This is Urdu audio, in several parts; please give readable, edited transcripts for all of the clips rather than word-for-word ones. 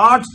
8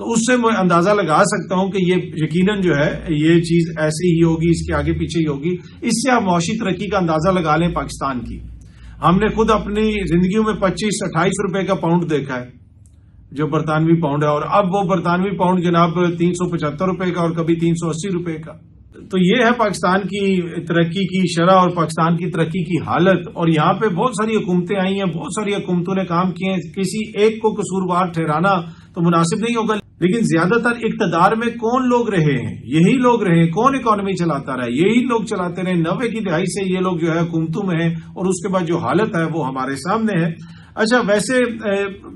تو اس سے میں اندازہ لگا سکتا ہوں کہ یہ یقیناً جو ہے یہ چیز ایسی ہی ہوگی، اس کے آگے پیچھے ہی ہوگی۔ اس سے آپ معاشی ترقی کا اندازہ لگا لیں پاکستان کی۔ ہم نے خود اپنی زندگیوں میں 25-28 روپے کا پاؤنڈ دیکھا ہے، جو برطانوی پاؤنڈ ہے، اور اب وہ برطانوی پاؤنڈ جناب 375 روپے کا اور کبھی 380 روپے کا۔ تو یہ ہے پاکستان کی ترقی کی شرح اور پاکستان کی ترقی کی حالت۔ اور یہاں پہ بہت ساری حکومتیں آئی ہیں، بہت ساری حکومتوں نے کام کیے ہیں، کسی ایک کو قصوروار ٹھہرانا تو مناسب نہیں ہوگا، لیکن زیادہ تر اقتدار میں کون لوگ رہے ہیں؟ یہی لوگ رہے ہیں۔ کون اکانومی چلاتا رہا ہے؟ یہی لوگ چلاتے رہے۔ 90 کی دہائی سے یہ لوگ جو ہے حکومتوں میں ہیں، اور اس کے بعد جو حالت ہے وہ ہمارے سامنے ہے۔ اچھا، ویسے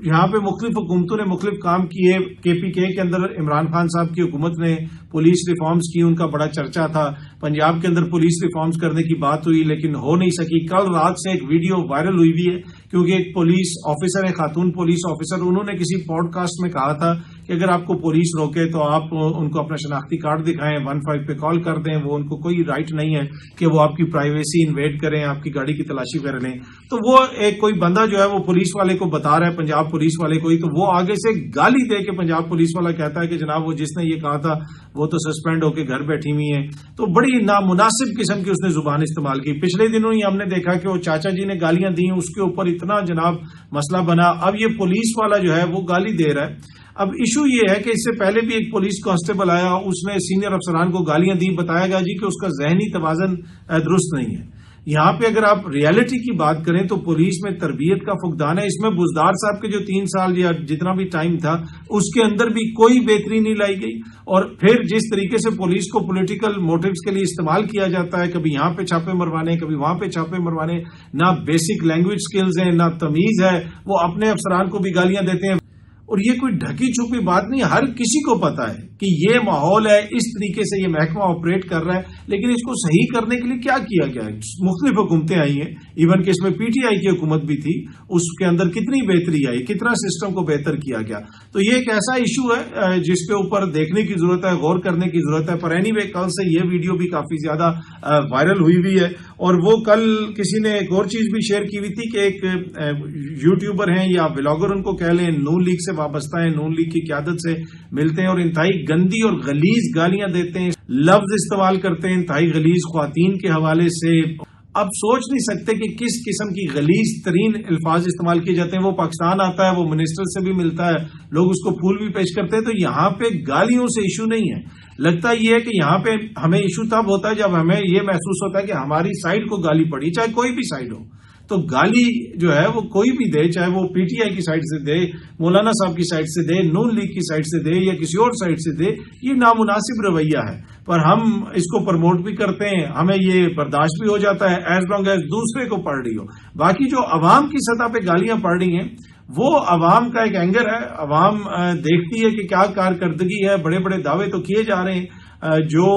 یہاں پہ مختلف حکومتوں نے مختلف کام کیے۔ KPK کے اندر عمران خان صاحب کی حکومت نے پولیس ریفارمز کی، ان کا بڑا چرچا تھا۔ پنجاب کے اندر پولیس ریفارمز کرنے کی بات ہوئی لیکن ہو نہیں سکی۔ کل رات سے ایک ویڈیو وائرل ہوئی بھی ہے، کیونکہ ایک پولیس آفیسر ہے، خاتون پولیس آفیسر، انہوں نے کسی پوڈ کاسٹ میں کہا تھا کہ اگر آپ کو پولیس روکے تو آپ ان کو اپنا شناختی کارڈ دکھائیں، 15 پہ کال کر دیں، وہ ان کو کوئی رائٹ نہیں ہے کہ وہ آپ کی پرائیویسی انویڈ کریں، آپ کی گاڑی کی تلاشی کر لیں۔ تو وہ ایک کوئی بندہ جو ہے وہ پولیس والے کو بتا رہا ہے، پنجاب پولیس والے کو ہی، تو وہ آگے سے گالی دے کے پنجاب پولیس والا کہتا ہے کہ جناب وہ جس نے یہ کہا تھا وہ تو سسپینڈ ہو کے گھر بیٹھی ہوئی ہیں۔ تو بڑی نامناسب قسم کی اس نے زبان استعمال کی۔ پچھلے دنوں ہی ہم نے دیکھا کہ وہ چاچا جی نے گالیاں دی، اس کے اوپر اتنا جناب مسئلہ بنا۔ اب یہ پولیس والا جو ہے وہ گالی دے رہا ہے۔ اب ایشو یہ ہے کہ اس سے پہلے بھی ایک پولیس کانسٹیبل آیا، اس نے سینئر افسران کو گالیاں دی، بتایا گیا جی کہ اس کا ذہنی توازن درست نہیں ہے۔ یہاں پہ اگر آپ ریالٹی کی بات کریں تو پولیس میں تربیت کا فقدان ہے۔ اس میں بزدار صاحب کے جو 3 سال یا جتنا بھی ٹائم تھا اس کے اندر بھی کوئی بہتری نہیں لائی گئی، اور پھر جس طریقے سے پولیس کو پولیٹیکل موٹیوز کے لیے استعمال کیا جاتا ہے، کبھی یہاں پہ چھاپے مروانے، کبھی وہاں پہ چھاپے مروانے، نہ بیسک لینگویج سکلز ہیں، نہ تمیز ہے، وہ اپنے افسران کو بھی گالیاں دیتے ہیں۔ اور یہ کوئی ڈھکی چھپی بات نہیں، ہر کسی کو پتا ہے کہ یہ ماحول ہے، اس طریقے سے یہ محکمہ آپریٹ کر رہا ہے، لیکن اس کو صحیح کرنے کے لیے کیا کیا گیا ہے؟ مختلف حکومتیں آئی ہیں، ایون کہ اس میں PTI کی حکومت بھی تھی، اس کے اندر کتنی بہتری آئی، کتنا سسٹم کو بہتر کیا گیا۔ تو یہ ایک ایسا ایشو ہے جس کے اوپر دیکھنے کی ضرورت ہے، غور کرنے کی ضرورت ہے۔ پر اینی وے کل سے یہ ویڈیو بھی کافی زیادہ وائرل ہوئی بھی ہے، اور وہ کل کسی نے ایک اور چیز بھی شیئر کی ہوئی تھی کہ ایک یوٹیوبر ہیں یا بلاگر ان کو کہہ لیں، نون لیگ سے وابستہ ہیں، نون لیگ کی قیادت سے ملتے ہیں، اور انتہائی گندی اور غلیظ گالیاں دیتے ہیں، لفظ استعمال کرتے ہیں انتہائی غلیظ خواتین کے حوالے سے۔ اب سوچ نہیں سکتے کہ کس قسم کی غلیظ ترین الفاظ استعمال کیے جاتے ہیں۔ وہ پاکستان آتا ہے، وہ منسٹر سے بھی ملتا ہے، لوگ اس کو پھول بھی پیش کرتے ہیں۔ تو یہاں پہ گالیوں سے ایشو نہیں ہے، لگتا یہ ہے کہ یہاں پہ ہمیں ایشو تب ہوتا ہے جب ہمیں یہ محسوس ہوتا ہے کہ ہماری سائڈ کو گالی پڑی، چاہے کوئی بھی سائڈ ہو۔ تو گالی جو ہے وہ کوئی بھی دے، چاہے وہ PTI کی سائڈ سے دے، مولانا صاحب کی سائڈ سے دے، نون لیگ کی سائڈ سے دے، یا کسی اور سائڈ سے دے، یہ نامناسب رویہ ہے۔ پر ہم اس کو پروموٹ بھی کرتے ہیں، ہمیں یہ برداشت بھی ہو جاتا ہے ایز لانگ ایز دوسرے کو پڑھ رہی ہو۔ باقی جو عوام کی سطح پہ گالیاں پڑھ رہی ہیں وہ عوام کا ایک اینگر ہے، عوام دیکھتی ہے کہ کیا کارکردگی ہے، بڑے بڑے دعوے تو کیے جا رہے ہیں، جو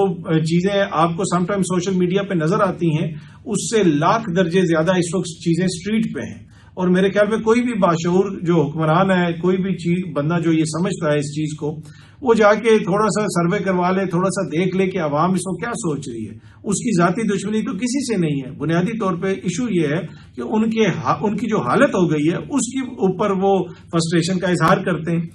چیزیں آپ کو سم ٹائم سوشل میڈیا پہ نظر آتی ہیں اس سے لاکھ درجے زیادہ اس وقت چیزیں اسٹریٹ پہ ہیں۔ اور میرے خیال میں کوئی بھی باشعور جو حکمران ہے، کوئی بھی چیز بندہ جو یہ سمجھتا ہے اس چیز کو، وہ جا کے تھوڑا سا سروے کروا لے، تھوڑا سا دیکھ لے کہ عوام اس کو کیا سوچ رہی ہے۔ اس کی ذاتی دشمنی تو کسی سے نہیں ہے، بنیادی طور پہ ایشو یہ ہے کہ ان کی جو حالت ہو گئی ہے اس کے اوپر وہ فرسٹریشن کا اظہار کرتے ہیں۔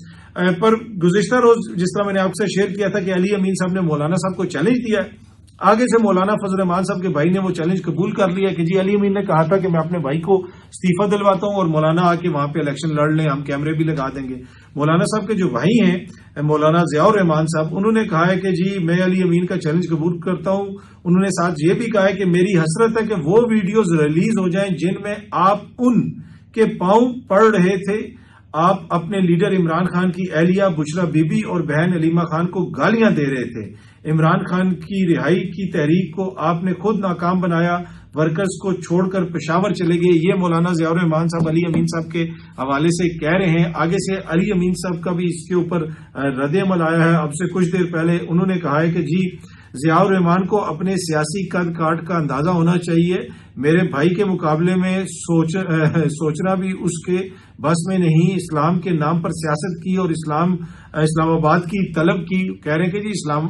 پر گزشتہ روز جس طرح میں نے آپ سے شیئر کیا تھا کہ علی امین صاحب نے مولانا صاحب کو چیلنج دیا ہے، آگے سے مولانا فضل الرحمان صاحب کے بھائی نے وہ چیلنج قبول کر لیا کہ جی علی امین نے کہا تھا کہ میں اپنے بھائی کو استعفیٰ دلواتا ہوں اور مولانا آ کے وہاں پہ الیکشن لڑ لیں، ہم کیمرے بھی لگا دیں گے۔ مولانا صاحب کے جو بھائی ہیں مولانا ضیاء الرحمان صاحب، انہوں نے کہا ہے کہ جی میں علی امین کا چیلنج قبول کرتا ہوں۔ انہوں نے ساتھ یہ بھی کہا ہے کہ میری حسرت ہے کہ وہ ویڈیوز ریلیز ہو جائیں جن میں آپ ان کے پاؤں پڑ رہے تھے، آپ اپنے لیڈر عمران خان کی اہلیہ بشرا بی بی اور بہن علیمہ خان کو گالیاں دے رہے تھے۔ عمران خان کی رہائی کی تحریک کو آپ نے خود ناکام بنایا، ورکرز کو چھوڑ کر پشاور چلے گئے۔ یہ مولانا ضیاء الرحمان صاحب علی امین صاحب کے حوالے سے کہہ رہے ہیں۔ آگے سے علی امین صاحب کا بھی اس کے اوپر رد عمل آیا ہے۔ اب سے کچھ دیر پہلے انہوں نے کہا ہے کہ جی ضیاء الرحمان کو اپنے سیاسی قد کاٹ کا اندازہ ہونا چاہیے. میرے بھائی کے مقابلے میں سوچنا بھی اس کے بس میں نہیں. اسلام کے نام پر سیاست کی اور اسلام آباد کی طلب کی. کہہ رہے ہیں کہ جی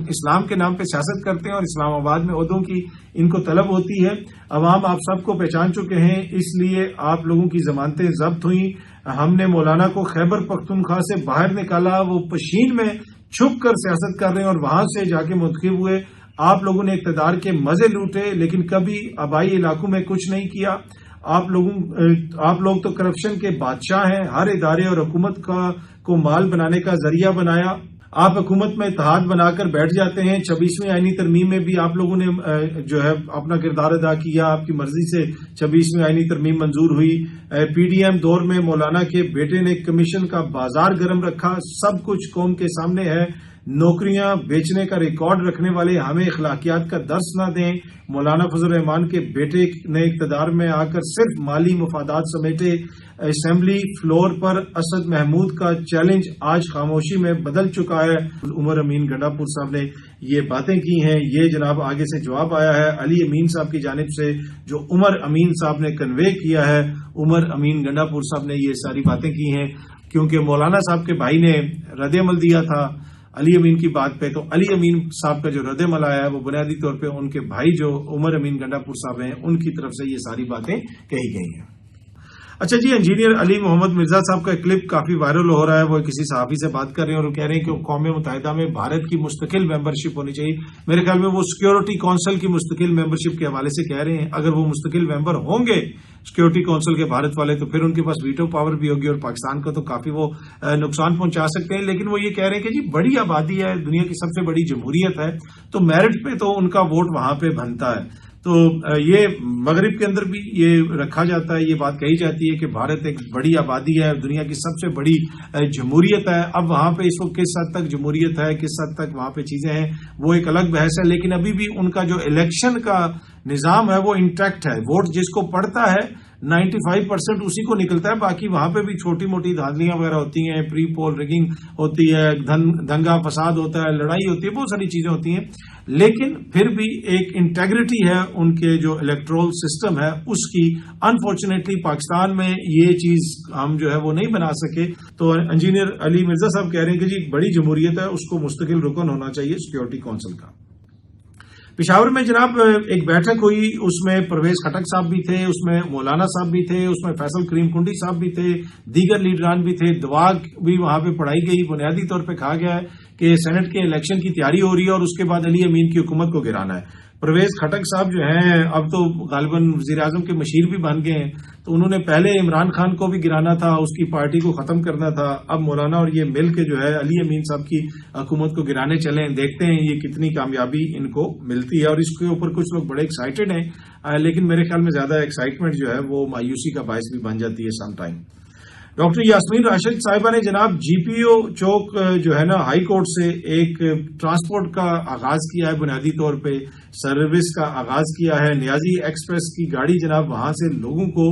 اسلام کے نام پہ سیاست کرتے ہیں اور اسلام آباد میں عہدوں کی ان کو طلب ہوتی ہے. عوام آپ سب کو پہچان چکے ہیں، اس لیے آپ لوگوں کی ضمانتیں ضبط ہوئیں. ہم نے مولانا کو خیبر پختونخوا سے باہر نکالا، وہ پشین میں چھپ کر سیاست کر رہے ہیں اور وہاں سے جا کے منتخب ہوئے. آپ لوگوں نے اقتدار کے مزے لوٹے لیکن کبھی آبائی علاقوں میں کچھ نہیں کیا. آپ لوگ تو کرپشن کے بادشاہ ہیں، ہر ادارے اور حکومت کو مال بنانے کا ذریعہ بنایا. آپ حکومت میں اتحاد بنا کر بیٹھ جاتے ہیں. 26ویں آئینی ترمیم میں بھی آپ لوگوں نے جو ہے اپنا کردار ادا کیا، آپ کی مرضی سے 26ویں آئینی ترمیم منظور ہوئی. پی ڈی ایم دور میں مولانا کے بیٹے نے کمیشن کا بازار گرم رکھا. سب کچھ قوم کے سامنے ہے. نوکریاں بیچنے کا ریکارڈ رکھنے والے ہمیں اخلاقیات کا درس نہ دیں. مولانا فضل الرحمان کے بیٹے نے اقتدار میں آ کر صرف مالی مفادات سمیٹے. اسمبلی فلور پر اسد محمود کا چیلنج آج خاموشی میں بدل چکا ہے. عمر امین گنڈا پور صاحب نے یہ باتیں کی ہیں. یہ جناب آگے سے جواب آیا ہے علی امین صاحب کی جانب سے جو عمر امین صاحب نے کنوے کیا ہے. عمر امین گنڈا پور صاحب نے یہ ساری باتیں کی ہیں کیونکہ مولانا صاحب کے بھائی نے رد عمل دیا تھا علی امین کی بات پہ. تو علی امین صاحب کا جو رد عمل آیا ہے وہ بنیادی طور پہ ان کے بھائی جو عمر امین گنڈا پور صاحب ہیں ان کی طرف سے یہ ساری باتیں کہی گئی ہیں. اچھا جی، انجینئر علی محمد مرزا صاحب کا ایک کلپ کافی وائرل ہو رہا ہے. وہ کسی صحافی سے بات کر رہے ہیں اور وہ کہہ رہے ہیں کہ اقوام متحدہ میں بھارت کی مستقل ممبرشپ ہونی چاہیے. میرے خیال میں وہ سیکیورٹی کونسل کی مستقل ممبرشپ کے حوالے سے کہہ رہے ہیں. اگر وہ مستقل ممبر ہوں گے سیکیورٹی کونسل کے بھارت والے تو پھر ان کے پاس ویٹو پاور بھی ہوگی اور پاکستان کو تو کافی وہ نقصان پہنچا سکتے ہیں. لیکن وہ یہ کہہ رہے ہیں کہ جی بڑی آبادی ہے، دنیا کی سب سے بڑی جمہوریت ہے، تو میرٹ پہ تو ان کا ووٹ وہاں پہ بنتا ہے. تو یہ مغرب کے اندر بھی یہ رکھا جاتا ہے، یہ بات کہی جاتی ہے کہ بھارت ایک بڑی آبادی ہے، دنیا کی سب سے بڑی جمہوریت ہے. اب وہاں پہ اس وقت کس حد تک جمہوریت ہے، کس حد تک وہاں پہ چیزیں ہیں، وہ ایک الگ بحث ہے. لیکن ابھی بھی ان کا جو الیکشن کا نظام ہے وہ انٹیکٹ ہے. ووٹ جس کو پڑتا ہے 95% اسی کو نکلتا ہے. باقی وہاں پہ بھی چھوٹی موٹی دھاندلیاں وغیرہ ہوتی ہیں، پری پول ریگنگ ہوتی ہے، دنگا فساد ہوتا ہے، لڑائی ہوتی ہے، بہت ساری چیزیں ہوتی ہیں. لیکن پھر بھی ایک انٹیگریٹی ہے ان کے جو الیکٹرول سسٹم ہے اس کی. انفارچونیٹلی پاکستان میں یہ چیز ہم جو ہے وہ نہیں بنا سکے. تو انجینئر علی مرزا صاحب کہہ رہے ہیں کہ جی بڑی جمہوریت ہے، اس کو مستقل رکن ہونا چاہیے سیکیورٹی کونسل کا. پشاور میں جناب ایک بیٹھک ہوئی، اس میں پرویز خٹک صاحب بھی تھے، اس میں مولانا صاحب بھی تھے، اس میں فیصل کریم کنڈی صاحب بھی تھے، دیگر لیڈران بھی تھے. دعا بھی وہاں پہ پڑھائی گئی. بنیادی طور پہ کہا گیا ہے کہ سینٹ کے الیکشن کی تیاری ہو رہی ہے اور اس کے بعد علی امین کی حکومت کو گرانا ہے. پرویز خٹک صاحب جو ہیں اب تو غالباً وزیر اعظم کے مشیر بھی بن گئے ہیں، تو انہوں نے پہلے عمران خان کو بھی گرانا تھا، اس کی پارٹی کو ختم کرنا تھا. اب مولانا اور یہ مل کے جو ہے علی امین صاحب کی حکومت کو گرانے چلے. دیکھتے ہیں یہ کتنی کامیابی ان کو ملتی ہے. اور اس کے اوپر کچھ لوگ بڑے ایکسائٹڈ ہیں، لیکن میرے خیال میں زیادہ ایکسائٹمنٹ جو ہے وہ مایوسی کا باعث بھی بن جاتی ہے some time. Doctor Yasmin Rashid صاحبہ نے جناب جی پی او چوک جو ہے نا ہائی کورٹ سے ایک ٹرانسپورٹ کا آغاز کیا ہے، بنیادی طور پہ سروس کا آغاز کیا ہے. نیازی ایکسپریس کی گاڑی جناب وہاں سے لوگوں کو،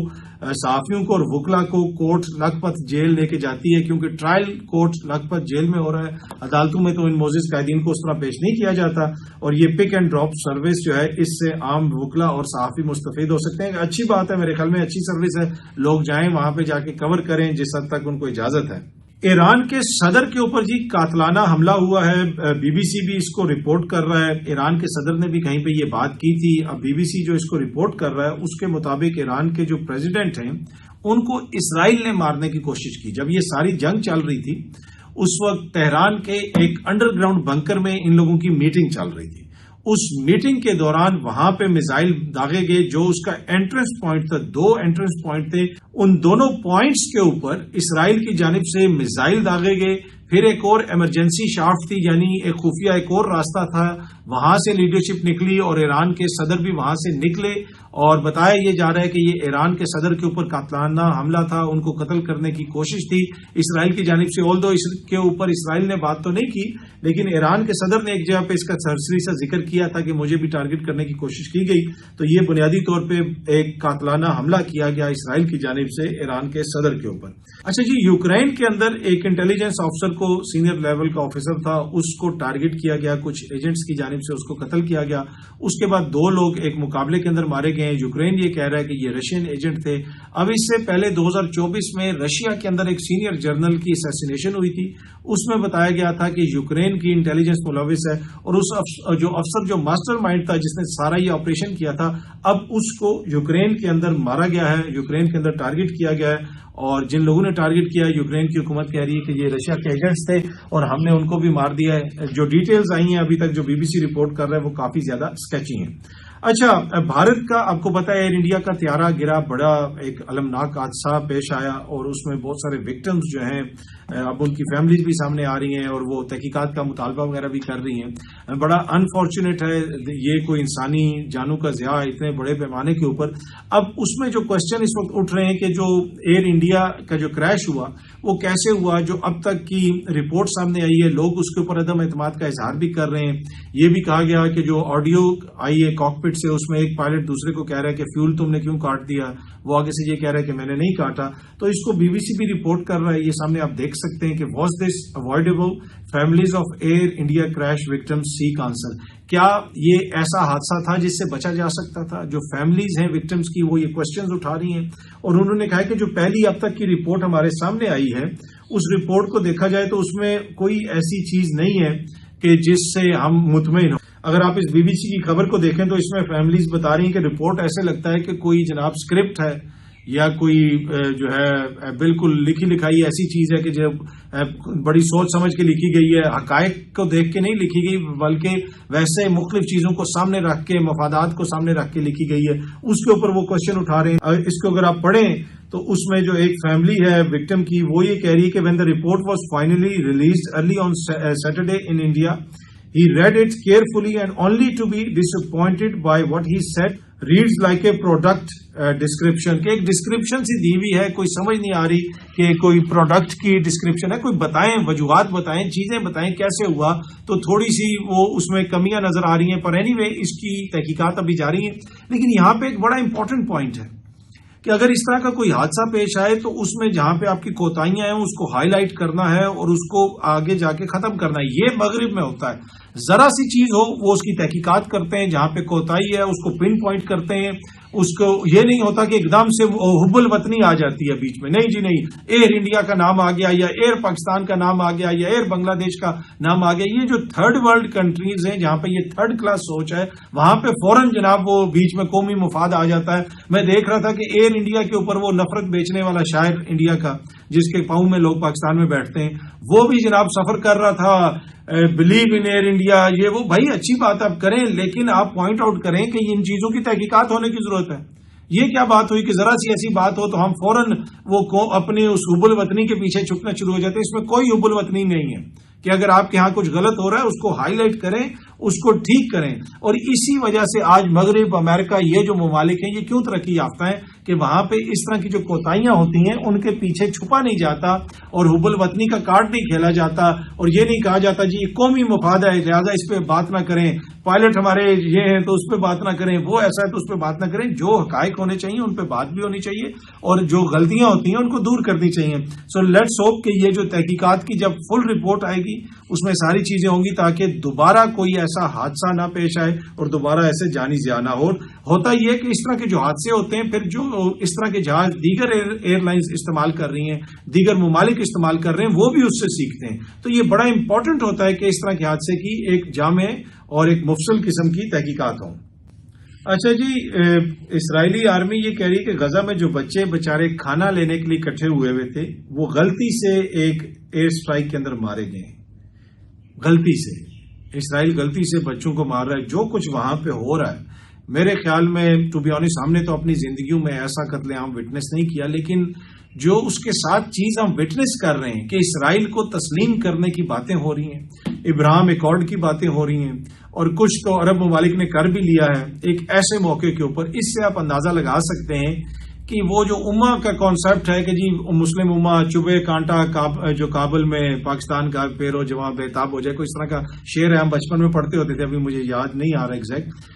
صحافیوں کو اور وکلا کو کوٹ لکھپت جیل لے کے جاتی ہے، کیونکہ ٹرائل کوٹ لکھپت جیل میں ہو رہا ہے. عدالتوں میں تو ان معزز قائدین کو اس طرح پیش نہیں کیا جاتا، اور یہ پک اینڈ ڈراپ سروس جو ہے اس سے عام وکلا اور صحافی مستفید ہو سکتے ہیں. اچھی بات ہے، میرے خیال میں اچھی سروس ہے. لوگ جائیں وہاں پہ جا کے کور کریں جس حد تک ان کو اجازت ہے. ایران کے صدر کے اوپر جی قاتلانہ حملہ ہوا ہے. بی بی سی بھی اس کو رپورٹ کر رہا ہے. ایران کے صدر نے بھی کہیں پہ یہ بات کی تھی. اب بی بی سی جو اس کو رپورٹ کر رہا ہے اس کے مطابق ایران کے جو پریزیڈنٹ ہیں ان کو اسرائیل نے مارنے کی کوشش کی. جب یہ ساری جنگ چل رہی تھی اس وقت تہران کے ایک انڈر گراؤنڈ بنکر میں ان لوگوں کی میٹنگ چل رہی تھی. اس میٹنگ کے دوران وہاں پہ میزائل داغے گئے جو اس کا انٹرنس پوائنٹ تھا. 2 انٹرنس پوائنٹ تھے، ان دونوں پوائنٹس کے اوپر اسرائیل کی جانب سے میزائل داغے گئے. پھر ایک اور ایمرجنسی شافٹ تھی، یعنی ایک خفیہ ایک اور راستہ تھا، وہاں سے لیڈرشپ نکلی اور ایران کے صدر بھی وہاں سے نکلے. اور بتایا یہ جا رہا ہے کہ یہ ایران کے صدر کے اوپر قاتلانہ حملہ تھا، ان کو قتل کرنے کی کوشش تھی اسرائیل کی جانب سے. آلدو اس کے اوپر اسرائیل نے بات تو نہیں کی، لیکن ایران کے صدر نے ایک جگہ پہ اس کا سرسری سے ذکر کیا تھا کہ مجھے بھی ٹارگٹ کرنے کی کوشش کی گئی. تو یہ بنیادی طور پہ ایک قاتلانہ حملہ کیا گیا اسرائیل کی جانب سے ایران کے صدر کے اوپر. اچھا جی، یوکرین کے اندر ایک انٹیلیجنس آفیسر کو، سینئر لیول کا آفیسر تھا، اس کو ٹارگٹ کیا گیا کچھ ایجنٹس کی جانب جانب سے اس کو قتل کیا گیا. اس کے بعد 2 لوگ ایک مقابلے کے اندر مارے گئے ہیں. یوکرین یہ کہہ رہا ہے کہ یہ رشین ایجنٹ تھے. اب اس سے پہلے 2024 میں رشیا کے اندر ایک سینئر جنرل کی اسیسینیشن ہوئی تھی. اس میں بتایا گیا تھا کہ یوکرین کی انٹیلیجنس ملوث ہے اور اس جو افسر جو ماسٹر مائنڈ تھا جس نے سارا یہ آپریشن کیا تھا اب اس کو یوکرین کے اندر مارا گیا ہے, یوکرین کے اندر ٹارگٹ کیا گیا ہے. اور جن لوگوں نے ٹارگٹ کیا یوکرین کی حکومت کہہ رہی ہے کہ یہ رشیا کے ایجنٹس تھے اور ہم نے ان کو بھی مار دیا ہے. جو ڈیٹیلز آئی ہیں ابھی تک جو BBC رپورٹ کر رہا ہے وہ کافی زیادہ اسکیچی ہیں. اچھا, بھارت کا آپ کو پتا ہے ایئر انڈیا کا طیارہ گرا, بڑا ایک المناک حادثہ پیش آیا اور اس میں بہت سارے وکٹمز جو ہیں اب ان کی فیملیز بھی سامنے آ رہی ہیں اور وہ تحقیقات کا مطالبہ وغیرہ بھی کر رہی ہیں. بڑا انفارچونیٹ ہے یہ کوئی انسانی جانوں کا ضیاع اتنے بڑے پیمانے کے اوپر. اب اس میں جو کوشچن اس وقت اٹھ رہے ہیں کہ جو ایئر انڈیا کا جو کریش ہوا وہ کیسے ہوا, جو اب تک کی رپورٹ سامنے آئی ہے لوگ اس کے اوپر عدم اعتماد کا اظہار بھی کر رہے ہیں. یہ بھی کہا گیا کہ جو آڈیو آئی ہے کاکپٹ سے اس میں ایک پائلٹ دوسرے کو کہہ رہا ہے کہ فیول تم نے کیوں کاٹ دیا, وہ آگے سے یہ کہہ رہا ہے کہ میں نے نہیں کاٹا. تو اس کو BBC بھی رپورٹ کر رہا ہے, یہ سامنے آپ دیکھ سکتے ہیں کہ was this avoidable, families of Air India crash victims seek answer. کیا یہ ایسا حادثہ تھا جس سے بچا جا سکتا تھا؟ جو فیملیز ہیں وکٹمز کی وہ یہ کوشچنز اٹھا رہی ہیں اور انہوں نے کہا کہ جو پہلی اب تک کی رپورٹ ہمارے سامنے آئی ہے اس رپورٹ کو دیکھا جائے تو اس میں کوئی ایسی چیز نہیں ہے کہ جس سے ہم مطمئن ہوں. اگر آپ اس BBC کی خبر کو دیکھیں تو اس میں فیملیز بتا رہی ہیں کہ رپورٹ ایسے لگتا ہے کہ کوئی جناب اسکرپٹ ہے یا کوئی جو ہے بالکل لکھی لکھائی ایسی چیز ہے کہ جو بڑی سوچ سمجھ کے لکھی گئی ہے, حقائق کو دیکھ کے نہیں لکھی گئی بلکہ ویسے مختلف چیزوں کو سامنے رکھ کے مفادات کو سامنے رکھ کے لکھی گئی ہے. اس کے اوپر وہ کوشچن اٹھا رہے ہیں. اس کو اگر آپ پڑھیں تو اس میں جو ایک فیملی ہے وکٹم کی وہ یہ کہہ رہی ہے کہ when the report was finally released early on Saturday in India, he read it carefully and only to be disappointed by what he said reads like a product description. کہ ایک ڈسکرپشن سی دی ہوئی ہے, کوئی سمجھ نہیں آ رہی کہ کوئی پروڈکٹ کی ڈسکرپشن ہے. کوئی بتائیں, وجوہات بتائیں, چیزیں بتائیں کیسے ہوا. تو تھوڑی سی وہ اس میں کمیاں نظر آ رہی ہیں, پر اینی وے اس کی تحقیقات ابھی جاری ہیں. لیکن یہاں پہ ایک بڑا امپورٹنٹ پوائنٹ ہے کہ اگر اس طرح کا کوئی حادثہ پیش آئے تو اس میں جہاں پہ آپ کی کوتاہیاں ہیں اس کو ہائی لائٹ کرنا ہے اور اس کو آگے جا کے ختم کرنا ہے. یہ مغرب میں ہوتا ہے, ذرا سی چیز ہو وہ اس کی تحقیقات کرتے ہیں, جہاں پہ کوتاہی ہے اس کو پن پوائنٹ کرتے ہیں. اس کو یہ نہیں ہوتا کہ ایک دم سے حب الوطنی آ جاتی ہے بیچ میں, نہیں جی نہیں, ایئر انڈیا کا نام آ گیا یا ایئر پاکستان کا نام آ گیا یا ایئر بنگلہ دیش کا نام آ گیا. یہ جو تھرڈ ورلڈ کنٹریز ہیں جہاں پہ یہ تھرڈ کلاس سوچ ہے وہاں پہ فوراً جناب وہ بیچ میں قومی مفاد آ جاتا ہے. میں دیکھ رہا تھا کہ ایئر انڈیا کے اوپر وہ نفرت بیچنے والا شاعر انڈیا کا جس کے پاؤں میں لوگ پاکستان میں بیٹھتے ہیں وہ بھی جناب سفر کر رہا تھا, بلیو ان ایئر انڈیا, یہ وہ. بھائی اچھی بات آپ کریں لیکن آپ پوائنٹ آؤٹ کریں کہ ان چیزوں کی تحقیقات ہونے کی ضرورت ہے. یہ کیا بات ہوئی کہ ذرا سی ایسی بات ہو تو ہم فوراً وہ اپنے اس حب الوطنی کے پیچھے چھپنا شروع ہو جاتے ہیں. اس میں کوئی حب الوطنی نہیں ہے کہ اگر آپ کے ہاں کچھ غلط ہو رہا ہے اس کو ہائی لائٹ کریں, اس کو ٹھیک کریں. اور اسی وجہ سے آج مغرب, امریکہ, یہ جو ممالک ہیں یہ کیوں ترقی یافتہ ہیں کہ وہاں پہ اس طرح کی جو کوتاہیاں ہوتی ہیں ان کے پیچھے چھپا نہیں جاتا اور حب الوطنی کا کارڈ نہیں کھیلا جاتا اور یہ نہیں کہا جاتا جی یہ قومی مفاد ہے لہٰذا اس پہ بات نہ کریں, پائلٹ ہمارے یہ ہیں تو اس پہ بات نہ کریں, وہ ایسا ہے تو اس پہ بات نہ کریں. جو حقائق ہونے چاہیے ان پہ بات بھی ہونی چاہیے اور جو غلطیاں ہوتی ہیں ان کو دور کرنی چاہیے. سو لیٹس ہوپ کہ یہ جو تحقیقات کی جب فل رپورٹ آئے گی اس میں ساری چیزیں ہوں گی تاکہ دوبارہ کوئی ایسا حادثہ نہ پیش آئے اور دوبارہ ایسے جانی ضیاع نہ ہو. ہوتا یہ کہ اس طرح کے جو حادثے ہوتے ہیں پھر جو اس طرح کے جہاز دیگر ایئر لائنز استعمال کر رہی ہیں, دیگر ممالک استعمال کر رہے ہیں, وہ بھی اس سے سیکھتے ہیں. تو یہ بڑا امپورٹنٹ ہوتا ہے کہ اس طرح کے حادثے کی ایک جامع اور ایک مفصل قسم کی تحقیقات ہوں. اچھا جی, اسرائیلی آرمی یہ کہہ رہی ہے کہ غزہ میں جو بچے بچارے کھانا لینے کے لیے اکٹھے ہوئے تھے وہ غلطی سے ایک ایئر سٹرائک کے اندر مارے گئے. غلطی سے اسرائیل غلطی سے بچوں کو مار رہا ہے. جو کچھ وہاں پہ ہو رہا ہے میرے خیال میں ٹو بی آنیسٹ ہم نے تو اپنی زندگیوں میں ایسا قتل عام وٹنس نہیں کیا, لیکن جو اس کے ساتھ چیز ہم وٹنس کر رہے ہیں کہ اسرائیل کو تسلیم کرنے کی باتیں ہو رہی ہیں, ابراہیم ایکارڈ کی باتیں ہو رہی ہیں اور کچھ تو عرب ممالک نے کر بھی لیا ہے ایک ایسے موقع کے اوپر. اس سے آپ اندازہ لگا سکتے ہیں کہ وہ جو امہ کا کانسیپٹ ہے کہ جی مسلم امہ چبے کانٹا جو کابل میں پاکستان کا پیرو جوان بےتاب ہو جائے, کوئی اس طرح کا شعر ہے, ہم بچپن میں پڑھتے ہوتے تھے, ابھی مجھے یاد نہیں آ رہا ایگزیکٹ.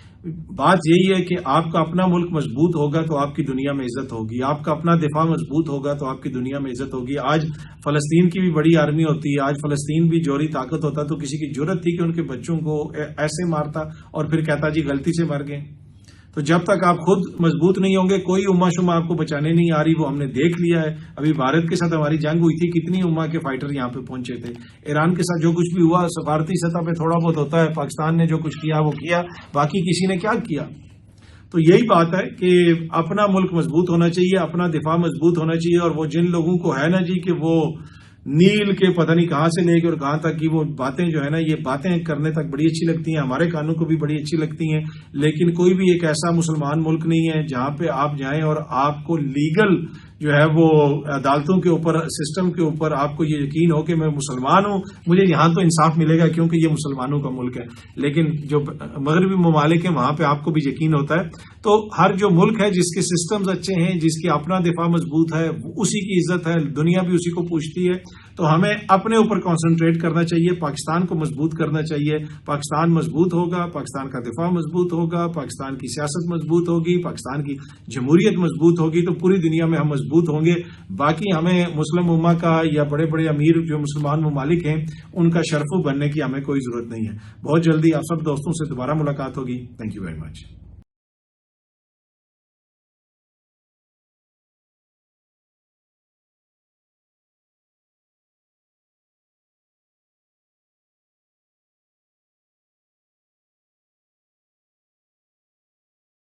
بات یہی ہے کہ آپ کا اپنا ملک مضبوط ہوگا تو آپ کی دنیا میں عزت ہوگی، آپ کا اپنا دفاع مضبوط ہوگا تو آپ کی دنیا میں عزت ہوگی۔ آج فلسطین کی بھی بڑی آرمی ہوتی ہے، آج فلسطین بھی جوہری طاقت ہوتا تو کسی کی جرت تھی کہ ان کے بچوں کو ایسے مارتا اور پھر کہتا جی غلطی سے مر گئے؟ تو جب تک آپ خود مضبوط نہیں ہوں گے کوئی امہ شمہ آپ کو بچانے نہیں آ رہی، وہ ہم نے دیکھ لیا ہے۔ ابھی بھارت کے ساتھ ہماری جنگ ہوئی تھی، کتنی امہ کے فائٹر یہاں پہ پہنچے تھے۔ ایران کے ساتھ جو کچھ بھی ہوا سفارتی سطح پہ تھوڑا بہت ہوتا ہے، پاکستان نے جو کچھ کیا وہ کیا، باقی کسی نے کیا کیا؟ تو یہی بات ہے کہ اپنا ملک مضبوط ہونا چاہیے، اپنا دفاع مضبوط ہونا چاہیے، اور وہ جن لوگوں کو ہے نا جی کہ وہ نیل کے پتہ نہیں کہاں سے لے کے اور کہاں تک کی وہ باتیں جو ہے نا، یہ باتیں کرنے تک بڑی اچھی لگتی ہیں، ہمارے کانوں کو بھی بڑی اچھی لگتی ہیں، لیکن کوئی بھی ایک ایسا مسلمان ملک نہیں ہے جہاں پہ آپ جائیں اور آپ کو لیگل جو ہے وہ عدالتوں کے اوپر، سسٹم کے اوپر آپ کو یہ یقین ہو کہ میں مسلمان ہوں، مجھے یہاں تو انصاف ملے گا کیونکہ یہ مسلمانوں کا ملک ہے۔ لیکن جو مغربی ممالک ہیں وہاں پہ آپ کو بھی یقین ہوتا ہے۔ تو ہر جو ملک ہے جس کے سسٹمز اچھے ہیں، جس کی اپنا دفاع مضبوط ہے، اسی کی عزت ہے، دنیا بھی اسی کو پوچھتی ہے۔ تو ہمیں اپنے اوپر کنسنٹریٹ کرنا چاہیے، پاکستان کو مضبوط کرنا چاہیے۔ پاکستان مضبوط ہوگا، پاکستان کا دفاع مضبوط ہوگا، پاکستان کی سیاست مضبوط ہوگی، پاکستان کی جمہوریت مضبوط ہوگی تو پوری دنیا میں ہم مضبوط ہوں گے۔ باقی ہمیں مسلم امہ کا یا بڑے بڑے امیر جو مسلمان ممالک ہیں ان کا شرفو بننے کی ہمیں کوئی ضرورت نہیں ہے۔ بہت جلدی آپ سب دوستوں سے دوبارہ ملاقات ہوگی۔ Thank you very much.